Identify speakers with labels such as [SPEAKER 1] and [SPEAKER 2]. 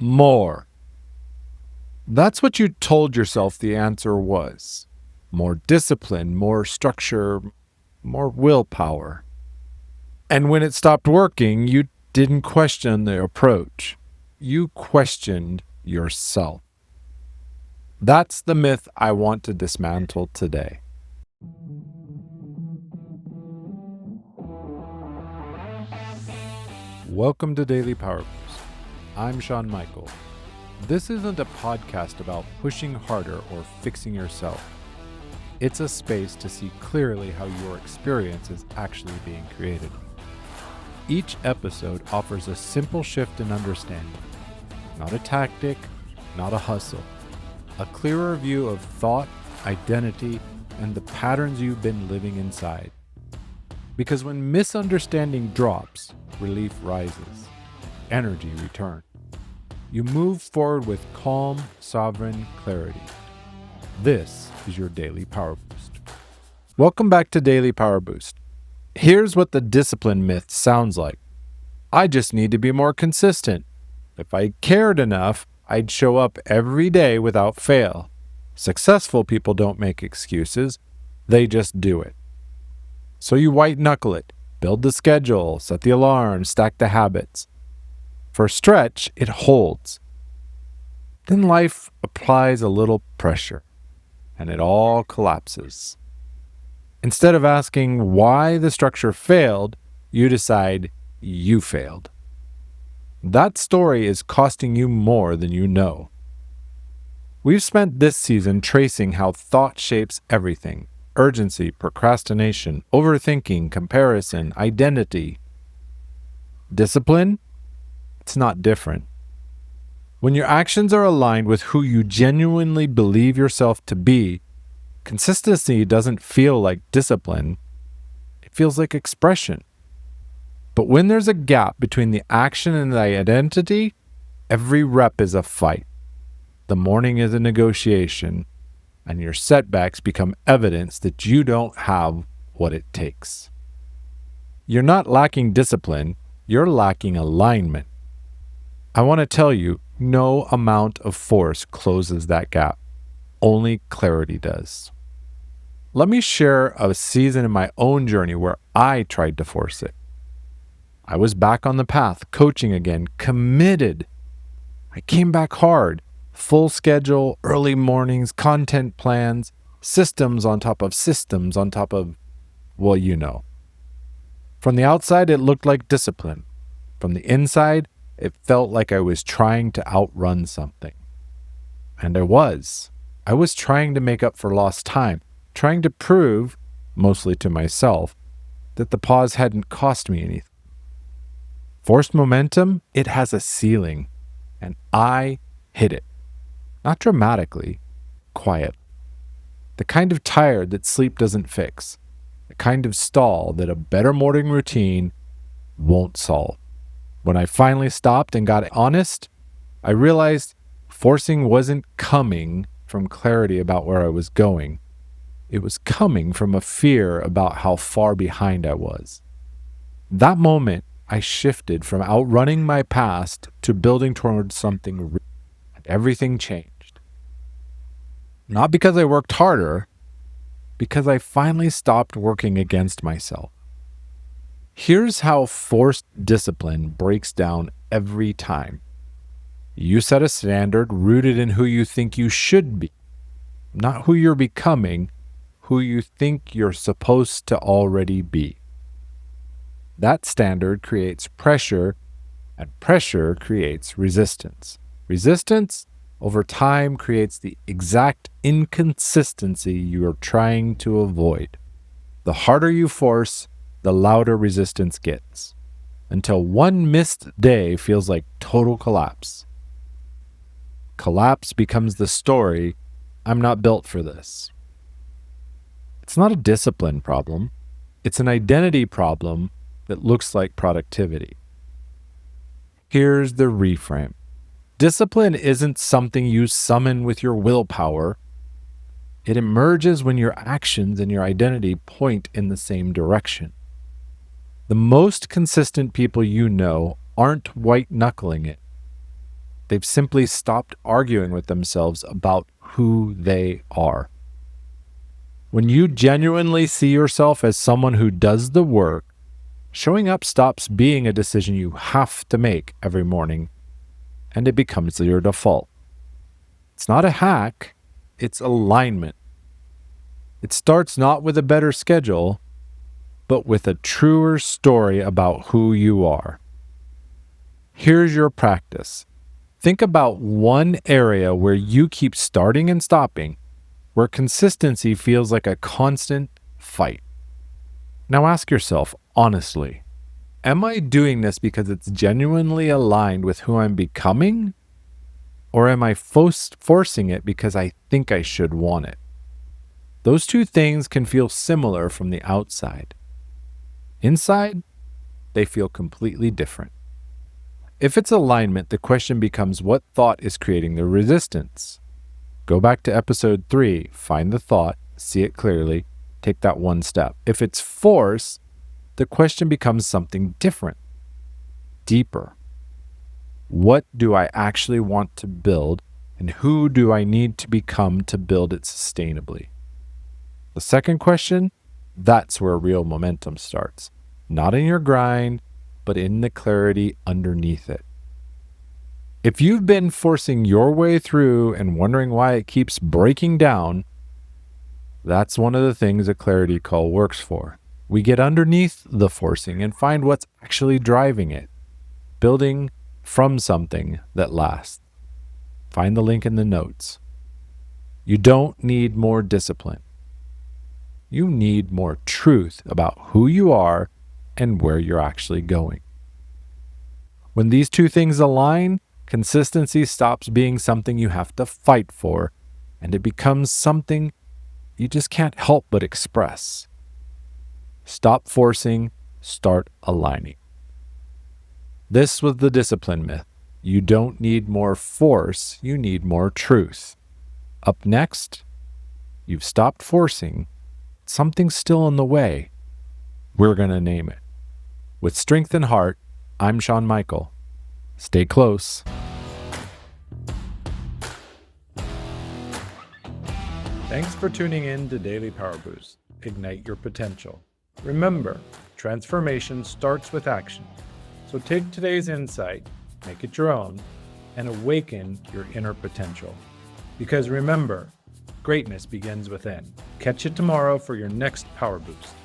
[SPEAKER 1] More. That's what you told yourself the answer was. More discipline, more structure, more willpower. And when it stopped working, you didn't question the approach. You questioned yourself. That's the myth I want to dismantle today. Welcome to Daily Power Boost. I'm Sean Michael. This isn't a podcast about pushing harder or fixing yourself. It's a space to see clearly how your experience is actually being created. Each episode offers a simple shift in understanding. Not a tactic, not a hustle. A clearer view of thought, identity, and the patterns you've been living inside. Because when misunderstanding drops, relief rises, energy returns. You move forward with calm, sovereign clarity. This is your Daily Power Boost. Welcome back to Daily Power Boost. Here's what the discipline myth sounds like. I just need to be more consistent. If I cared enough, I'd show up every day without fail. Successful people don't make excuses. They just do it. So you white knuckle it, build the schedule, set the alarm, stack the habits. For a stretch, it holds. Then life applies a little pressure, and it all collapses. Instead of asking why the structure failed, you decide you failed. That story is costing you more than you know. We've spent this season tracing how thought shapes everything. Urgency, procrastination, overthinking, comparison, identity. Discipline? It's not different. When your actions are aligned with who you genuinely believe yourself to be, consistency doesn't feel like discipline. It feels like expression. But when there's a gap between the action and the identity, every rep is a fight. The morning is a negotiation, and your setbacks become evidence that you don't have what it takes. You're not lacking discipline, you're lacking alignment. I want to tell you, no amount of force closes that gap. Only clarity does. Let me share a season in my own journey where I tried to force it. I was back on the path, coaching again, committed. I came back hard. Full schedule, early mornings, content plans, systems on top of systems on top of, well, you know. From the outside, it looked like discipline. From the inside, it felt like I was trying to outrun something. And I was. I was trying to make up for lost time, trying to prove, mostly to myself, that the pause hadn't cost me anything. Forced momentum, it has a ceiling, and I hit it. Not dramatically, quiet. The kind of tired that sleep doesn't fix. The kind of stall that a better morning routine won't solve. When I finally stopped and got honest, I realized forcing wasn't coming from clarity about where I was going. It was coming from a fear about how far behind I was. That moment, I shifted from outrunning my past to building towards something real, and everything changed. Not because I worked harder, because I finally stopped working against myself. Here's how forced discipline breaks down every time. You set a standard rooted in who you think you should be, not who you're becoming, who you think you're supposed to already be. That standard creates pressure, and pressure creates resistance. Resistance over time creates the exact inconsistency you're trying to avoid. The harder you force, the louder resistance gets, until one missed day feels like total collapse. Collapse becomes the story, I'm not built for this. It's not a discipline problem. It's an identity problem that looks like productivity. Here's the reframe. Discipline isn't something you summon with your willpower. It emerges when your actions and your identity point in the same direction. The most consistent people you know aren't white-knuckling it. They've simply stopped arguing with themselves about who they are. When you genuinely see yourself as someone who does the work, showing up stops being a decision you have to make every morning, and it becomes your default. It's not a hack, it's alignment. It starts not with a better schedule, but with a truer story about who you are. Here's your practice. Think about one area where you keep starting and stopping, where consistency feels like a constant fight. Now ask yourself honestly, am I doing this because it's genuinely aligned with who I'm becoming? Or am I forcing it because I think I should want it? Those two things can feel similar from the outside. Inside, they feel completely different. If it's alignment, the question becomes what thought is creating the resistance? Go back to episode 3, find the thought, see it clearly, take that one step. If it's force, the question becomes something different, deeper. What do I actually want to build, and who do I need to become to build it sustainably? The second question, that's where real momentum starts. Not in your grind, but in the clarity underneath it. If you've been forcing your way through and wondering why it keeps breaking down, that's one of the things a clarity call works for. We get underneath the forcing and find what's actually driving it, building from something that lasts. Find the link in the notes. You don't need more discipline. You need more truth about who you are and where you're actually going. When these two things align, consistency stops being something you have to fight for, and it becomes something you just can't help but express. Stop forcing, start aligning. This was the discipline myth. You don't need more force, you need more truth. Up next, you've stopped forcing. Something's still in the way. We're going to name it. With strength and heart, I'm Shawn Michael. Stay close. Thanks for tuning in to Daily Power Boost. Ignite your potential. Remember, transformation starts with action. So take today's insight, make it your own, and awaken your inner potential. Because remember, greatness begins within. Catch you tomorrow for your next Power Boost.